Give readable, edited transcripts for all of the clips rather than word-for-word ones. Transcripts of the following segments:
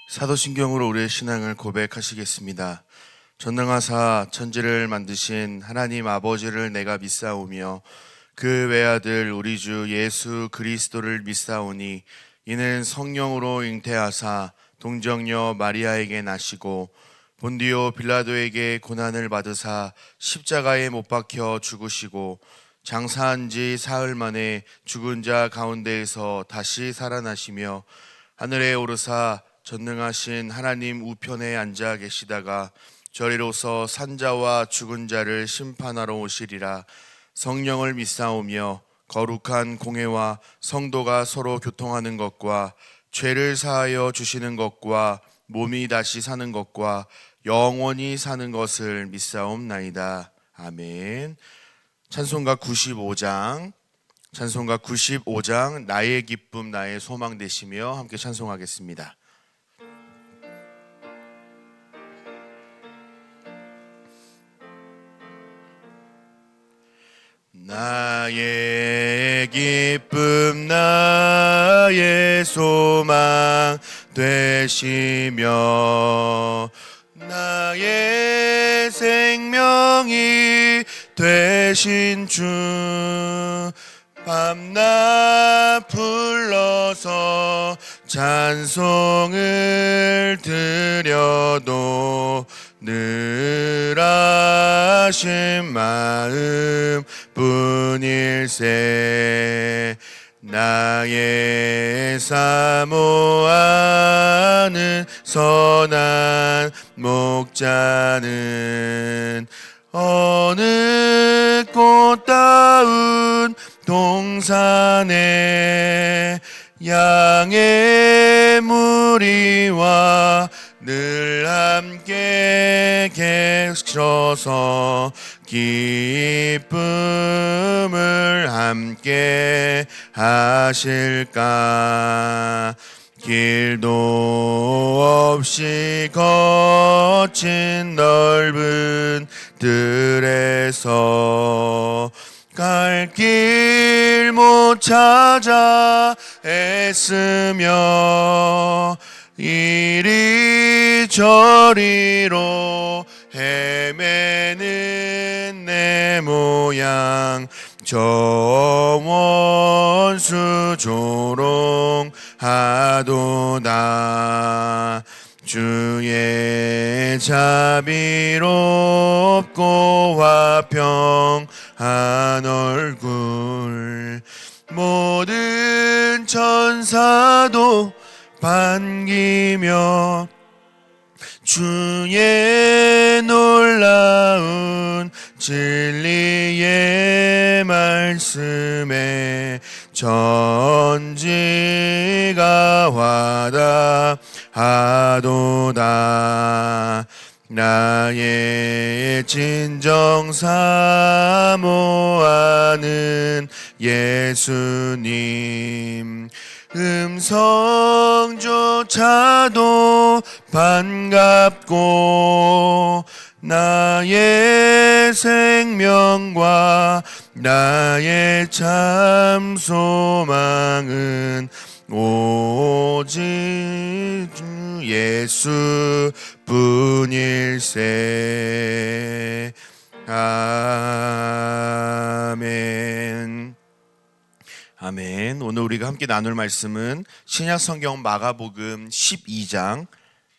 사도신경으로 우리의 신앙을 고백하시겠습니다. 전능하사 천지를 만드신 하나님 아버지를 내가 믿사오며 그 외아들 우리 주 예수 그리스도를 믿사오니 이는 성령으로 잉태하사 동정녀 마리아에게 나시고 본디오 빌라도에게 고난을 받으사 십자가에 못 박혀 죽으시고 장사한 지 사흘 만에 죽은 자 가운데에서 다시 살아나시며 하늘에 오르사 전능하신 하나님 우편에 앉아 계시다가 저리로서 산자와 죽은 자를 심판하러 오시리라. 성령을 믿사오며 거룩한 공회와 성도가 서로 교통하는 것과 죄를 사하여 주시는 것과 몸이 다시 사는 것과 영원히 사는 것을 믿사옵나이다. 아멘. 찬송가 95장 나의 기쁨 나의 소망 되시며 함께 찬송하겠습니다. 나의 기쁨 나의 소망 되시며 나의 생명이 되신 주 밤낮 불러서 찬송을 드려도 늘 하신 마음 뿐일세. 나의 사모하는 선한 목자는 어느 꽃다운 동산에 양의 무리와 늘 함께 계셔서 기쁨을 함께 하실까. 길도 없이 거친 넓은 들에서 갈 길 못 찾아 애쓰며 이리저리로 헤매는 내 모양 저 원수 조롱하도다. 주의 자비롭고 화평한 얼굴 모든 천사도 반기며 주의 놀라운 진리의 말씀에 천지가 화답하도다. 나의 진정 사모하는 예수님 음성조차도 반갑고 나의 생명과 나의 참 소망은 오직 주 예수 뿐일세. 아멘. 아멘. 오늘 우리가 함께 나눌 말씀은 신약성경 마가복음 12장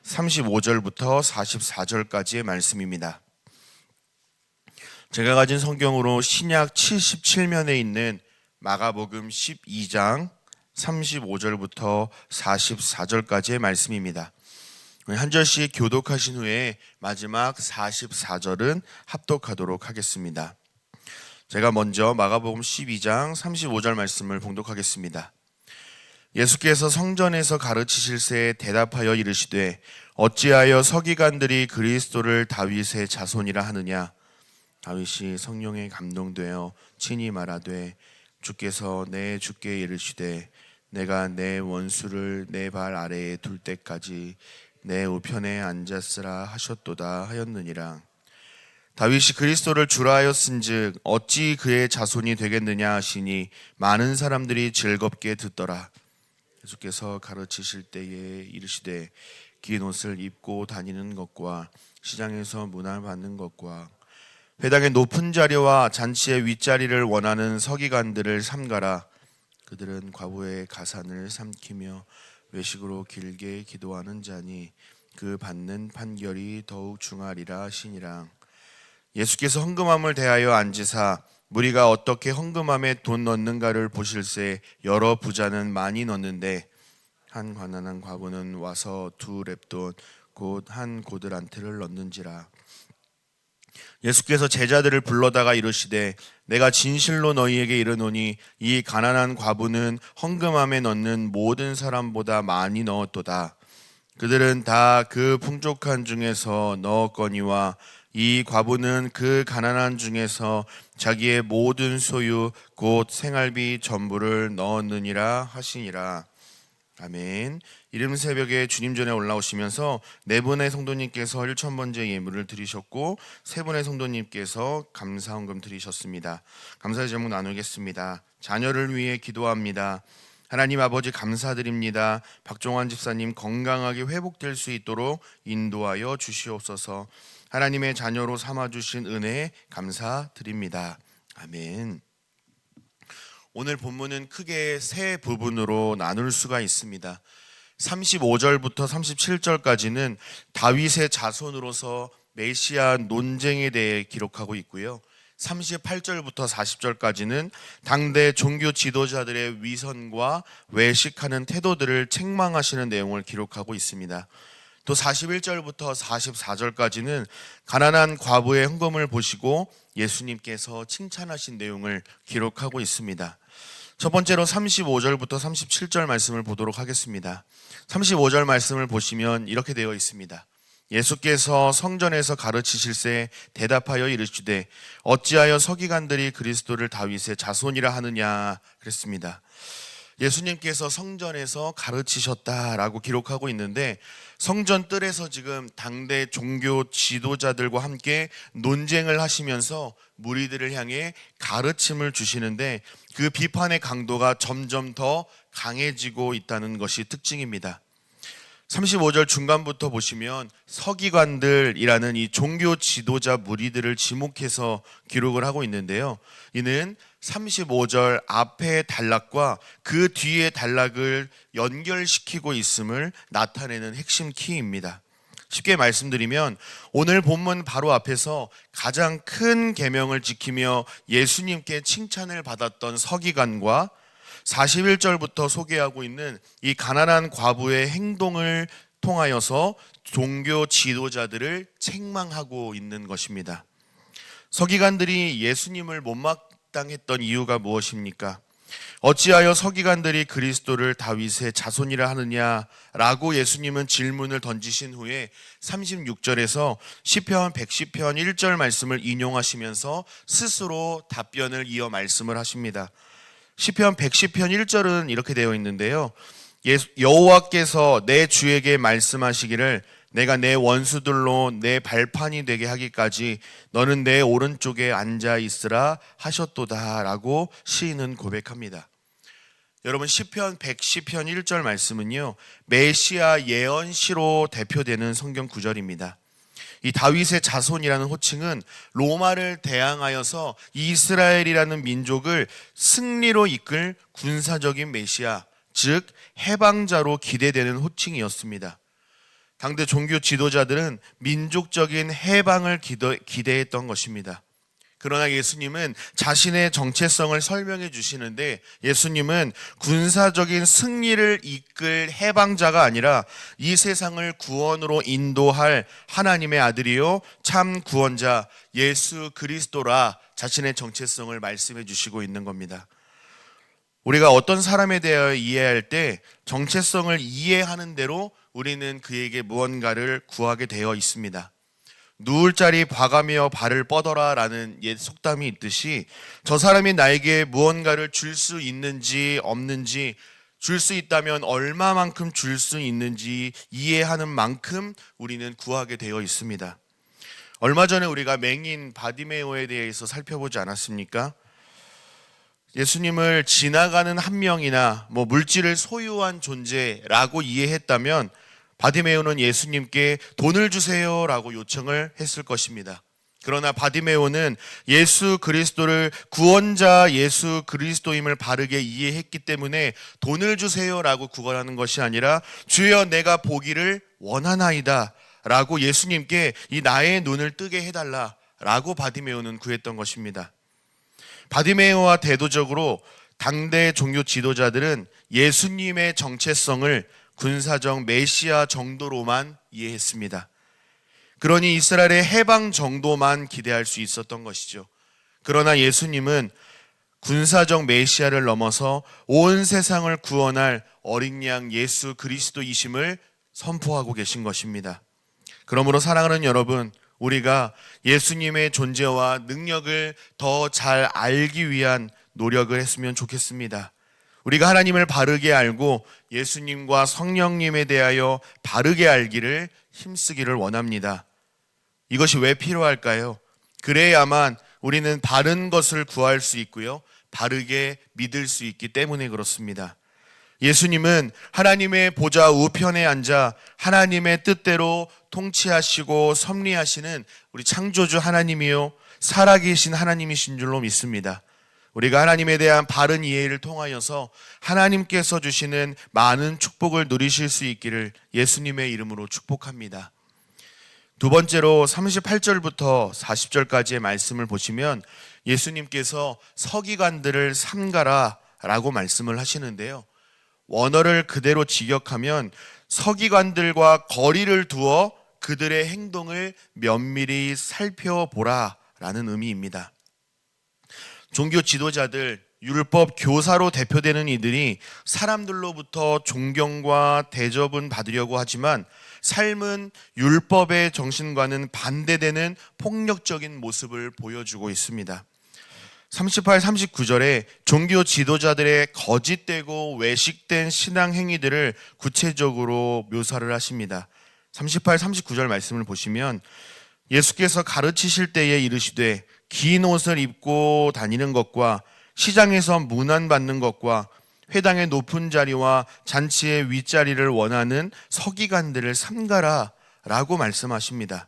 35절부터 44절까지의 말씀입니다. 제가 가진 성경으로 신약 77면에 있는 마가복음 12장 35절부터 44절까지의 말씀입니다. 한 절씩 교독하신 후에 마지막 44절은 합독하도록 하겠습니다. 제가 먼저 마가복음 12장 35절 말씀을 봉독하겠습니다. 예수께서 성전에서 가르치실새 대답하여 이르시되 어찌하여 서기관들이 그리스도를 다윗의 자손이라 하느냐. 다윗이 성령에 감동되어 친히 말하되 주께서 내 주께 이르시되 내가 내 원수를 내 발 아래에 둘 때까지 내 우편에 앉았으라 하셨도다 하였느니라. 다윗이 그리스도를 주라 하였은즉 어찌 그의 자손이 되겠느냐 하시니 많은 사람들이 즐겁게 듣더라. 예수께서 가르치실 때에 이르시되 긴 옷을 입고 다니는 것과 시장에서 문안 받는 것과 회당의 높은 자리와 잔치의 윗자리를 원하는 서기관들을 삼가라. 그들은 과부의 가산을 삼키며 외식으로 길게 기도하는 자니 그 받는 판결이 더욱 중하리라 하시니라. 예수께서 헌금함을 대하여 앉으사 무리가 어떻게 헌금함에 돈 넣는가를 보실새 여러 부자는 많이 넣는데 한 가난한 과부는 와서 2렙돈 곧 한 고드란트를 넣는지라. 예수께서 제자들을 불러다가 이르시되 내가 진실로 너희에게 이르노니 이 가난한 과부는 헌금함에 넣는 모든 사람보다 많이 넣었도다. 그들은 다 그 풍족한 중에서 넣었거니와 이 과부는 그 가난한 중에서 자기의 모든 소유 곧 생활비 전부를 넣었느니라 하시니라. 아멘. 이른 새벽에 주님 전에 올라오시면서 4분의 성도님께서 1,000번째 예물을 드리셨고 3분의 성도님께서 감사 헌금 드리셨습니다. 감사의 제목 나누겠습니다. 자녀를 위해 기도합니다. 하나님 아버지 감사드립니다. 박종환 집사님 건강하게 회복될 수 있도록 인도하여 주시옵소서. 하나님의 자녀로 삼아주신 은혜에 감사드립니다. 아멘. 오늘 본문은 크게 3 부분으로 나눌 수가 있습니다. 35절부터 37절까지는 다윗의 자손으로서 메시아 논쟁에 대해 기록하고 있고요. 38절부터 40절까지는 당대 종교 지도자들의 위선과 외식하는 태도들을 책망하시는 내용을 기록하고 있습니다. 또 41절부터 44절까지는 가난한 과부의 헌금을 보시고 예수님께서 칭찬하신 내용을 기록하고 있습니다. 첫 번째로 35절부터 37절 말씀을 보도록 하겠습니다. 35절 말씀을 보시면 이렇게 되어 있습니다. 예수께서 성전에서 가르치실새 대답하여 이르시되 어찌하여 서기관들이 그리스도를 다윗의 자손이라 하느냐 그랬습니다. 예수님께서 성전에서 가르치셨다라고 기록하고 있는데 성전 뜰에서 지금 당대 종교 지도자들과 함께 논쟁을 하시면서 무리들을 향해 가르침을 주시는데 그 비판의 강도가 점점 더 강해지고 있다는 것이 특징입니다. 35절 중간부터 보시면 서기관들이라는 이 종교 지도자 무리들을 지목해서 기록을 하고 있는데요. 이는 35절 앞의 단락과 그 뒤의 단락을 연결시키고 있음을 나타내는 핵심 키입니다. 쉽게 말씀드리면 오늘 본문 바로 앞에서 가장 큰 계명을 지키며 예수님께 칭찬을 받았던 서기관과 41절부터 소개하고 있는 이 가난한 과부의 행동을 통하여서 종교 지도자들을 책망하고 있는 것입니다. 서기관들이 예수님을 못마땅했던 이유가 무엇입니까? 어찌하여 서기관들이 그리스도를 다윗의 자손이라 하느냐라고 예수님은 질문을 던지신 후에 36절에서 시편 110편 1절 말씀을 인용하시면서 스스로 답변을 이어 말씀을 하십니다. 시편 110편 1절은 이렇게 되어 있는데요. 여호와께서 내 주에게 말씀하시기를 내가 내 원수들로 내 발판이 되게 하기까지 너는 내 오른쪽에 앉아 있으라 하셨도다 라고 시인은 고백합니다. 여러분 시편 110편 1절 말씀은요 메시아 예언시로 대표되는 성경 구절입니다. 이 다윗의 자손이라는 호칭은 로마를 대항하여서 이스라엘이라는 민족을 승리로 이끌 군사적인 메시아, 즉 해방자로 기대되는 호칭이었습니다. 당대 종교 지도자들은 민족적인 해방을 기대했던 것입니다. 그러나 예수님은 자신의 정체성을 설명해 주시는데 예수님은 군사적인 승리를 이끌 해방자가 아니라 이 세상을 구원으로 인도할 하나님의 아들이요 참 구원자 예수 그리스도라 자신의 정체성을 말씀해 주시고 있는 겁니다. 우리가 어떤 사람에 대하여 이해할 때 정체성을 이해하는 대로 우리는 그에게 무언가를 구하게 되어 있습니다. 누울 자리 봐가며 발을 뻗어라 라는 옛 속담이 있듯이 저 사람이 나에게 무언가를 줄 수 있는지 없는지 줄 수 있다면 얼마만큼 줄 수 있는지 이해하는 만큼 우리는 구하게 되어 있습니다. 얼마 전에 우리가 맹인 바디메오에 대해서 살펴보지 않았습니까? 예수님을 지나가는 한 명이나 물질을 소유한 존재라고 이해했다면 바디메오는 예수님께 돈을 주세요라고 요청을 했을 것입니다. 그러나 바디메오는 예수 그리스도를 구원자 예수 그리스도임을 바르게 이해했기 때문에 돈을 주세요라고 구걸하는 것이 아니라 주여 내가 보기를 원하나이다 라고 예수님께 이 나의 눈을 뜨게 해달라 라고 바디메오는 구했던 것입니다. 바디메오와 대조적으로 당대 종교 지도자들은 예수님의 정체성을 군사적 메시아 정도로만 이해했습니다. 그러니 이스라엘의 해방 정도만 기대할 수 있었던 것이죠. 그러나 예수님은 군사적 메시아를 넘어서 온 세상을 구원할 어린 양 예수 그리스도이심을 선포하고 계신 것입니다. 그러므로 사랑하는 여러분, 우리가 예수님의 존재와 능력을 더 잘 알기 위한 노력을 했으면 좋겠습니다. 우리가 하나님을 바르게 알고 예수님과 성령님에 대하여 바르게 알기를 힘쓰기를 원합니다. 이것이 왜 필요할까요? 그래야만 우리는 바른 것을 구할 수 있고요, 바르게 믿을 수 있기 때문에 그렇습니다. 예수님은 하나님의 보좌 우편에 앉아 하나님의 뜻대로 통치하시고 섭리하시는 우리 창조주 하나님이요 살아계신 하나님이신 줄로 믿습니다. 우리가 하나님에 대한 바른 이해를 통하여서 하나님께서 주시는 많은 축복을 누리실 수 있기를 예수님의 이름으로 축복합니다. 두 번째로 38절부터 40절까지의 말씀을 보시면 예수님께서 서기관들을 삼가라 라고 말씀을 하시는데요, 원어를 그대로 직역하면 서기관들과 거리를 두어 그들의 행동을 면밀히 살펴보라 라는 의미입니다. 종교 지도자들, 율법 교사로 대표되는 이들이 사람들로부터 존경과 대접은 받으려고 하지만 삶은 율법의 정신과는 반대되는 폭력적인 모습을 보여주고 있습니다. 38, 39절에 종교 지도자들의 거짓되고 외식된 신앙 행위들을 구체적으로 묘사를 하십니다. 38, 39절 말씀을 보시면 예수께서 가르치실 때에 이르시되 긴 옷을 입고 다니는 것과 시장에서 문안받는 것과 회당의 높은 자리와 잔치의 윗자리를 원하는 서기관들을 삼가라 라고 말씀하십니다.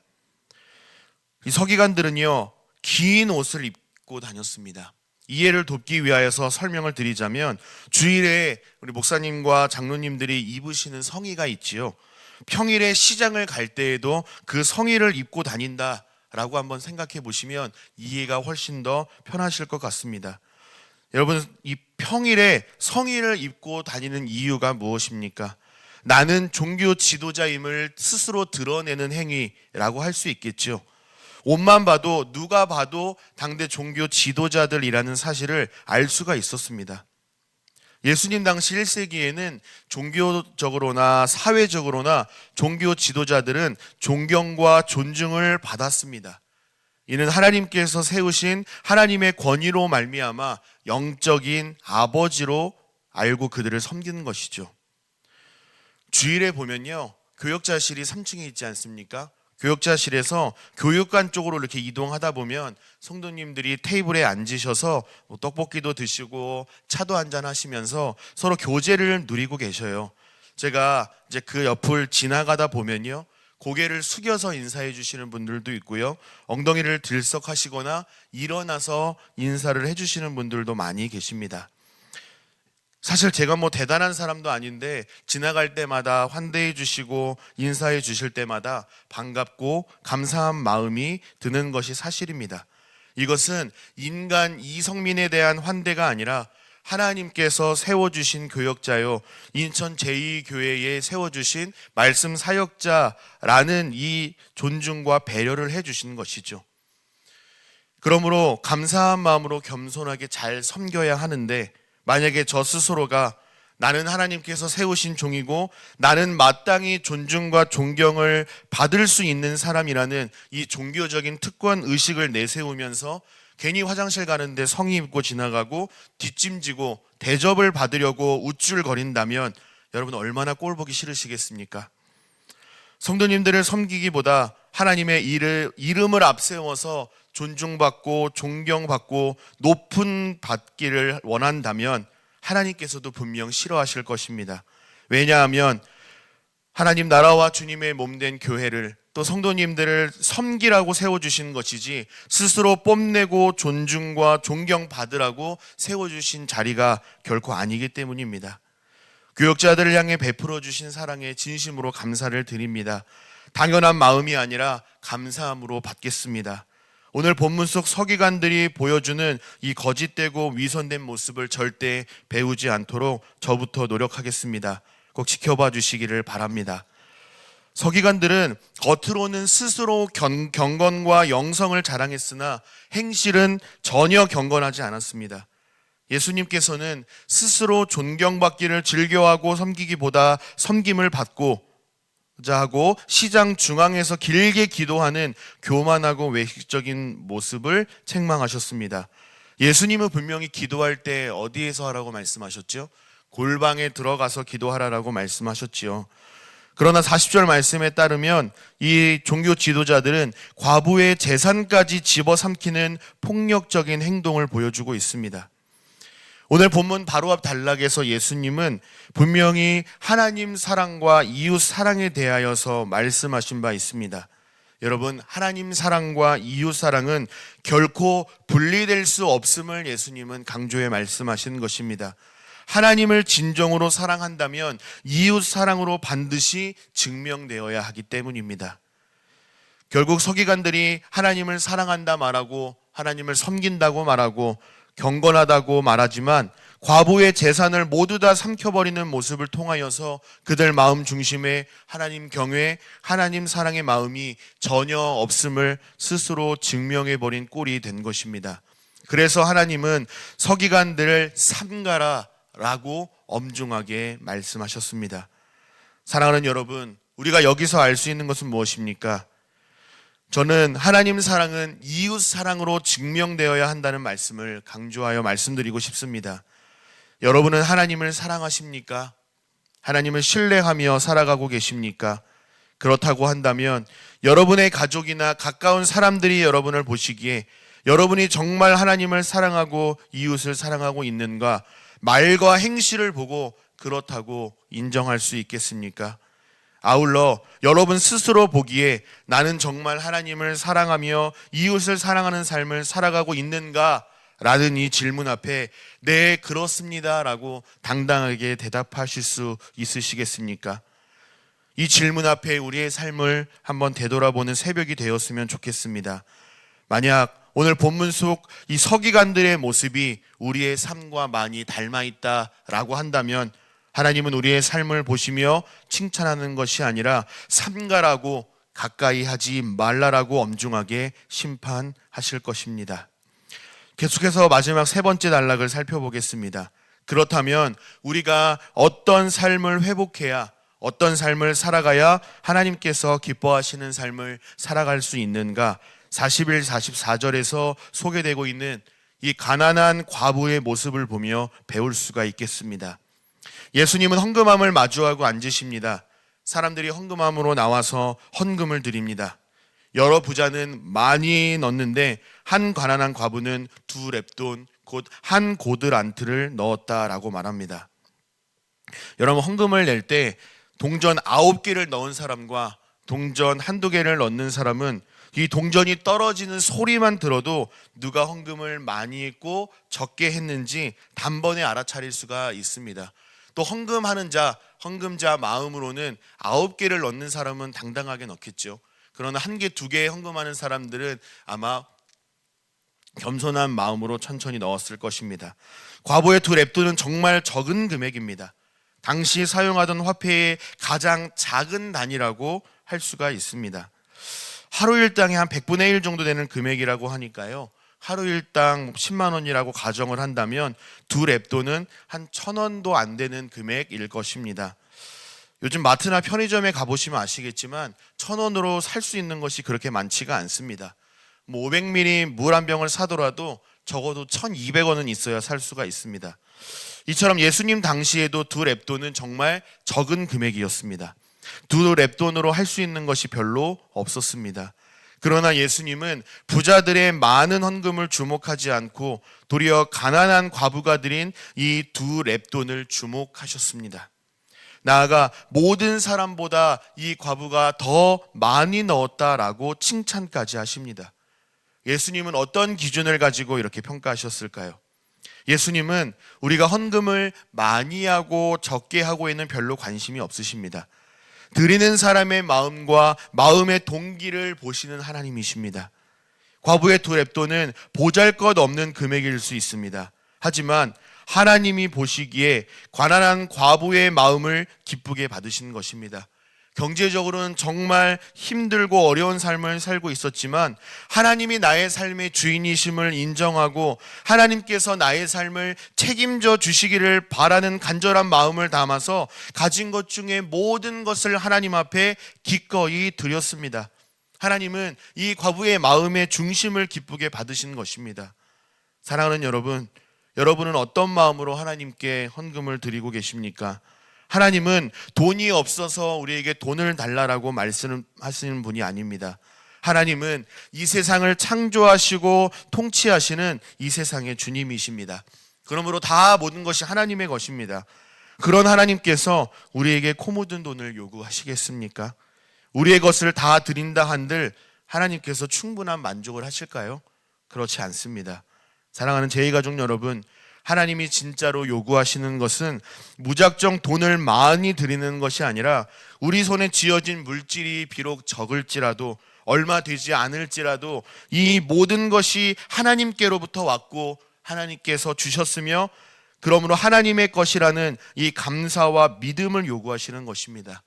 이 서기관들은요, 긴 옷을 입고 다녔습니다. 이해를 돕기 위하여서 설명을 드리자면 주일에 우리 목사님과 장로님들이 입으시는 성의가 있지요. 평일에 시장을 갈 때에도 그 성의를 입고 다닌다 라고 한번 생각해 보시면 이해가 훨씬 더 편하실 것 같습니다. 여러분, 이 평일에 성의를 입고 다니는 이유가 무엇입니까? 나는 종교 지도자임을 스스로 드러내는 행위라고 할 수 있겠죠. 옷만 봐도 누가 봐도 당대 종교 지도자들이라는 사실을 알 수가 있었습니다. 예수님 당시 1세기에는 종교적으로나 사회적으로나 종교 지도자들은 존경과 존중을 받았습니다. 이는 하나님께서 세우신 하나님의 권위로 말미암아 영적인 아버지로 알고 그들을 섬기는 것이죠. 주일에 보면요, 교역자실이 3층에 있지 않습니까? 교역자실에서 교육관 쪽으로 이렇게 이동하다 보면 성도님들이 테이블에 앉으셔서 떡볶이도 드시고 차도 한잔 하시면서 서로 교제를 누리고 계셔요. 제가 이제 그 옆을 지나가다 보면요, 고개를 숙여서 인사해 주시는 분들도 있고요, 엉덩이를 들썩하시거나 일어나서 인사를 해 주시는 분들도 많이 계십니다. 사실 제가 뭐 대단한 사람도 아닌데 지나갈 때마다 환대해 주시고 인사해 주실 때마다 반갑고 감사한 마음이 드는 것이 사실입니다. 이것은 인간 이성민에 대한 환대가 아니라 하나님께서 세워주신 교역자요, 인천 제2교회에 세워주신 말씀 사역자라는 이 존중과 배려를 해주시는 것이죠. 그러므로 감사한 마음으로 겸손하게 잘 섬겨야 하는데, 만약에 저 스스로가 나는 하나님께서 세우신 종이고 나는 마땅히 존중과 존경을 받을 수 있는 사람이라는 이 종교적인 특권 의식을 내세우면서 괜히 화장실 가는데 성의 입고 지나가고 뒷짐지고 대접을 받으려고 우쭐거린다면 여러분 얼마나 꼴 보기 싫으시겠습니까? 성도님들을 섬기기보다 하나님의 이름을 앞세워서 존중받고 존경받고 높은 받기를 원한다면 하나님께서도 분명 싫어하실 것입니다. 왜냐하면 하나님 나라와 주님의 몸된 교회를 또 성도님들을 섬기라고 세워주신 것이지 스스로 뽐내고 존중과 존경받으라고 세워주신 자리가 결코 아니기 때문입니다. 교역자들을 향해 베풀어 주신 사랑에 진심으로 감사를 드립니다. 당연한 마음이 아니라 감사함으로 받겠습니다. 오늘 본문 속 서기관들이 보여주는 이 거짓되고 위선된 모습을 절대 배우지 않도록 저부터 노력하겠습니다. 꼭 지켜봐 주시기를 바랍니다. 서기관들은 겉으로는 스스로 경건과 영성을 자랑했으나 행실은 전혀 경건하지 않았습니다. 예수님께서는 스스로 존경받기를 즐겨하고 섬기기보다 섬김을 받고자 하고 시장 중앙에서 길게 기도하는 교만하고 외식적인 모습을 책망하셨습니다. 예수님은 분명히 기도할 때 어디에서 하라고 말씀하셨죠? 골방에 들어가서 기도하라라고 말씀하셨지요. 그러나 40절 말씀에 따르면 이 종교 지도자들은 과부의 재산까지 집어삼키는 폭력적인 행동을 보여주고 있습니다. 오늘 본문 바로 앞 단락에서 예수님은 분명히 하나님 사랑과 이웃 사랑에 대하여서 말씀하신 바 있습니다. 여러분, 하나님 사랑과 이웃 사랑은 결코 분리될 수 없음을 예수님은 강조해 말씀하신 것입니다. 하나님을 진정으로 사랑한다면 이웃 사랑으로 반드시 증명되어야 하기 때문입니다. 결국 서기관들이 하나님을 사랑한다 말하고 하나님을 섬긴다고 말하고 경건하다고 말하지만 과부의 재산을 모두 다 삼켜버리는 모습을 통하여서 그들 마음 중심에 하나님 경외, 하나님 사랑의 마음이 전혀 없음을 스스로 증명해버린 꼴이 된 것입니다. 그래서 하나님은 서기관들을 삼가라 라고 엄중하게 말씀하셨습니다. 사랑하는 여러분, 우리가 여기서 알 수 있는 것은 무엇입니까? 저는 하나님 사랑은 이웃 사랑으로 증명되어야 한다는 말씀을 강조하여 말씀드리고 싶습니다. 여러분은 하나님을 사랑하십니까? 하나님을 신뢰하며 살아가고 계십니까? 그렇다고 한다면 여러분의 가족이나 가까운 사람들이 여러분을 보시기에 여러분이 정말 하나님을 사랑하고 이웃을 사랑하고 있는가? 말과 행실을 보고 그렇다고 인정할 수 있겠습니까? 아울러 여러분 스스로 보기에 나는 정말 하나님을 사랑하며 이웃을 사랑하는 삶을 살아가고 있는가? 라는 이 질문 앞에 네, 그렇습니다 라고 당당하게 대답하실 수 있으시겠습니까? 이 질문 앞에 우리의 삶을 한번 되돌아보는 새벽이 되었으면 좋겠습니다. 만약 오늘 본문 속 이 서기관들의 모습이 우리의 삶과 많이 닮아 있다라고 한다면 하나님은 우리의 삶을 보시며 칭찬하는 것이 아니라 삼가라고 가까이 하지 말라라고 엄중하게 심판하실 것입니다. 계속해서 마지막 세 번째 단락을 살펴보겠습니다. 그렇다면 우리가 어떤 삶을 회복해야, 어떤 삶을 살아가야 하나님께서 기뻐하시는 삶을 살아갈 수 있는가? 41, 44절에서 소개되고 있는 이 가난한 과부의 모습을 보며 배울 수가 있겠습니다. 예수님은 헌금함을 마주하고 앉으십니다. 사람들이 헌금함으로 나와서 헌금을 드립니다. 여러 부자는 많이 넣었는데 한 가난한 과부는 2렙돈, 곧 한 고들안트를 넣었다라고 말합니다. 여러분, 헌금을 낼 때 동전 9개를 넣은 사람과 동전 1-2개를 넣는 사람은 이 동전이 떨어지는 소리만 들어도 누가 헌금을 많이 했고 적게 했는지 단번에 알아차릴 수가 있습니다. 또 헌금하는 자, 헌금자 마음으로는 9개를 넣는 사람은 당당하게 넣겠죠. 그러나 1개, 2개 헌금하는 사람들은 아마 겸손한 마음으로 천천히 넣었을 것입니다. 과부의 2렙돈은 정말 적은 금액입니다. 당시 사용하던 화폐의 가장 작은 단위라고 할 수가 있습니다. 하루 일당의 한 100분의 1 정도 되는 금액이라고 하니까요, 하루 일당 10만 원이라고 가정을 한다면 2렙돈은 한 1,000원도 안 되는 금액일 것입니다. 요즘 마트나 편의점에 가보시면 아시겠지만 1,000원으로 살 수 있는 것이 그렇게 많지가 않습니다. 500ml 물 한 병을 사더라도 적어도 1,200원은 있어야 살 수가 있습니다. 이처럼 예수님 당시에도 2렙돈은 정말 적은 금액이었습니다. 2렙돈으로 할 수 있는 것이 별로 없었습니다. 그러나 예수님은 부자들의 많은 헌금을 주목하지 않고 도리어 가난한 과부가 드린 이 2렙돈을 주목하셨습니다. 나아가 모든 사람보다 이 과부가 더 많이 넣었다라고 칭찬까지 하십니다. 예수님은 어떤 기준을 가지고 이렇게 평가하셨을까요? 예수님은 우리가 헌금을 많이 하고 적게 하고에는 별로 관심이 없으십니다. 드리는 사람의 마음과 마음의 동기를 보시는 하나님이십니다. 과부의 두 렙돈은 보잘것없는 금액일 수 있습니다. 하지만 하나님이 보시기에 가난한 과부의 마음을 기쁘게 받으시는 것입니다. 경제적으로는 정말 힘들고 어려운 삶을 살고 있었지만 하나님이 나의 삶의 주인이심을 인정하고 하나님께서 나의 삶을 책임져 주시기를 바라는 간절한 마음을 담아서 가진 것 중에 모든 것을 하나님 앞에 기꺼이 드렸습니다. 하나님은 이 과부의 마음의 중심을 기쁘게 받으시는 것입니다. 사랑하는 여러분, 여러분은 어떤 마음으로 하나님께 헌금을 드리고 계십니까? 하나님은 돈이 없어서 우리에게 돈을 달라라고 말씀하시는 분이 아닙니다. 하나님은 이 세상을 창조하시고 통치하시는 이 세상의 주님이십니다. 그러므로 다 모든 것이 하나님의 것입니다. 그런 하나님께서 우리에게 코 묻은 돈을 요구하시겠습니까? 우리의 것을 다 드린다 한들 하나님께서 충분한 만족을 하실까요? 그렇지 않습니다. 사랑하는 제2가족 여러분, 하나님이 진짜로 요구하시는 것은 무작정 돈을 많이 드리는 것이 아니라 우리 손에 쥐어진 물질이 비록 적을지라도 얼마 되지 않을지라도 이 모든 것이 하나님께로부터 왔고 하나님께서 주셨으며 그러므로 하나님의 것이라는 이 감사와 믿음을 요구하시는 것입니다.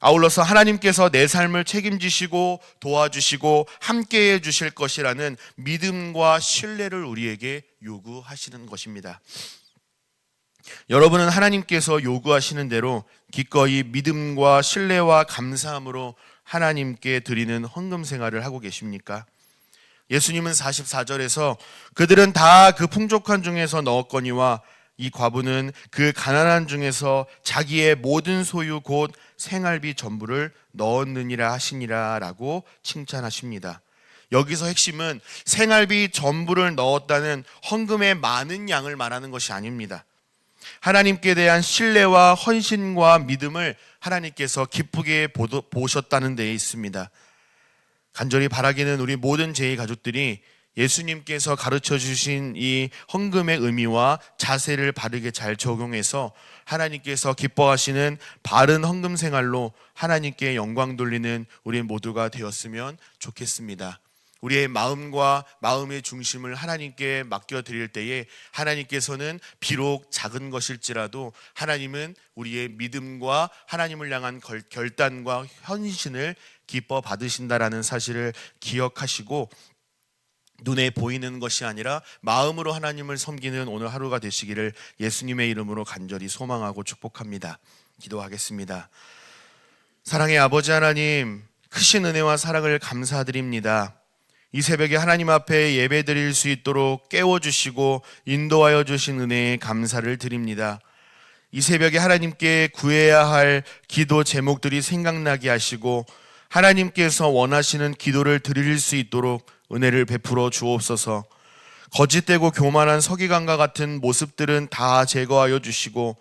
아울러서 하나님께서 내 삶을 책임지시고 도와주시고 함께해 주실 것이라는 믿음과 신뢰를 우리에게 요구하시는 것입니다. 여러분은 하나님께서 요구하시는 대로 기꺼이 믿음과 신뢰와 감사함으로 하나님께 드리는 헌금 생활을 하고 계십니까? 예수님은 44절에서 그들은 다 그 풍족한 중에서 넣었거니와 이 과부는 그 가난한 중에서 자기의 모든 소유 곧 생활비 전부를 넣었느니라 하시니라 라고 칭찬하십니다. 여기서 핵심은 생활비 전부를 넣었다는 헌금의 많은 양을 말하는 것이 아닙니다. 하나님께 대한 신뢰와 헌신과 믿음을 하나님께서 기쁘게 보셨다는 데에 있습니다. 간절히 바라기는 우리 모든 제2가족들이 예수님께서 가르쳐 주신 이 헌금의 의미와 자세를 바르게 잘 적용해서 하나님께서 기뻐하시는 바른 헌금 생활로 하나님께 영광 돌리는 우리 모두가 되었으면 좋겠습니다. 우리의 마음과 마음의 중심을 하나님께 맡겨드릴 때에 하나님께서는 비록 작은 것일지라도 하나님은 우리의 믿음과 하나님을 향한 결단과 헌신을 기뻐 받으신다라는 사실을 기억하시고 눈에 보이는 것이 아니라 마음으로 하나님을 섬기는 오늘 하루가 되시기를 예수님의 이름으로 간절히 소망하고 축복합니다. 기도하겠습니다. 사랑의 아버지 하나님, 크신 은혜와 사랑을 감사드립니다. 이 새벽에 하나님 앞에 예배드릴 수 있도록 깨워주시고 인도하여 주신 은혜에 감사를 드립니다. 이 새벽에 하나님께 구해야 할 기도 제목들이 생각나게 하시고 하나님께서 원하시는 기도를 드릴 수 있도록 은혜를 베풀어 주옵소서. 거짓되고 교만한 서기관과 같은 모습들은 다 제거하여 주시고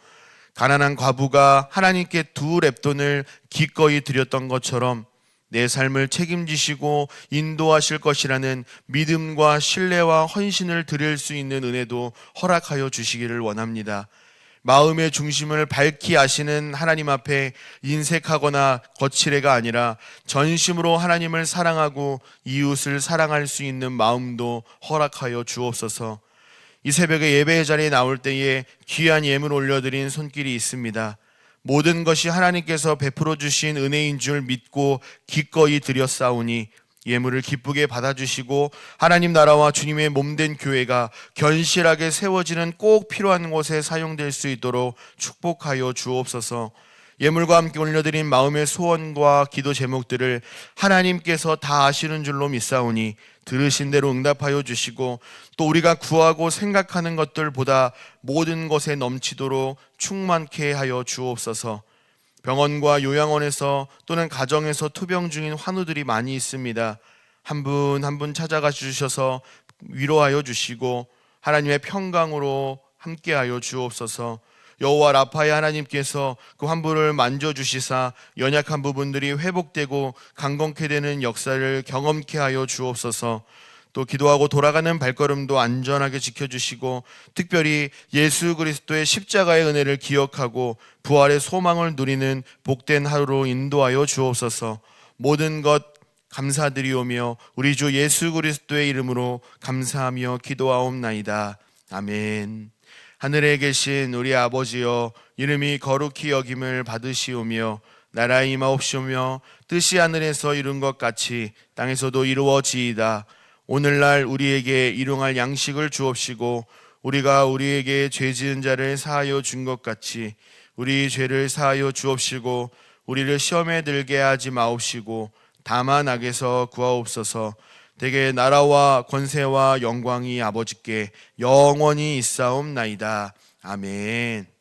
가난한 과부가 하나님께 두 렙돈을 기꺼이 드렸던 것처럼 내 삶을 책임지시고 인도하실 것이라는 믿음과 신뢰와 헌신을 드릴 수 있는 은혜도 허락하여 주시기를 원합니다. 마음의 중심을 밝히 아시는 하나님 앞에 인색하거나 거칠애가 아니라 전심으로 하나님을 사랑하고 이웃을 사랑할 수 있는 마음도 허락하여 주옵소서. 이 새벽에 예배의 자리에 나올 때에 귀한 예물 올려드린 손길이 있습니다. 모든 것이 하나님께서 베풀어 주신 은혜인 줄 믿고 기꺼이 드렸사오니 예물을 기쁘게 받아주시고 하나님 나라와 주님의 몸된 교회가 견실하게 세워지는 꼭 필요한 곳에 사용될 수 있도록 축복하여 주옵소서. 예물과 함께 올려드린 마음의 소원과 기도 제목들을 하나님께서 다 아시는 줄로 믿사오니 들으신 대로 응답하여 주시고 또 우리가 구하고 생각하는 것들보다 모든 것에 넘치도록 충만케 하여 주옵소서. 병원과 요양원에서 또는 가정에서 투병 중인 환우들이 많이 있습니다. 한 분 한 분 찾아가 주셔서 위로하여 주시고 하나님의 평강으로 함께하여 주옵소서. 여호와 라파의 하나님께서 그 환부를 만져주시사 연약한 부분들이 회복되고 강건케 되는 역사를 경험케 하여 주옵소서. 또 기도하고 돌아가는 발걸음도 안전하게 지켜주시고 특별히 예수 그리스도의 십자가의 은혜를 기억하고 부활의 소망을 누리는 복된 하루로 인도하여 주옵소서. 모든 것 감사드리오며 우리 주 예수 그리스도의 이름으로 감사하며 기도하옵나이다. 아멘. 하늘에 계신 우리 아버지여, 이름이 거룩히 여김을 받으시오며 나라에 임하옵시오며 뜻이 하늘에서 이룬 것 같이 땅에서도 이루어지이다. 오늘날 우리에게 일용할 양식을 주옵시고 우리가 우리에게 죄 지은 자를 사하여 준 것 같이 우리 죄를 사하여 주옵시고 우리를 시험에 들게 하지 마옵시고 다만 악에서 구하옵소서. 대개 나라와 권세와 영광이 아버지께 영원히 있사옵나이다. 아멘.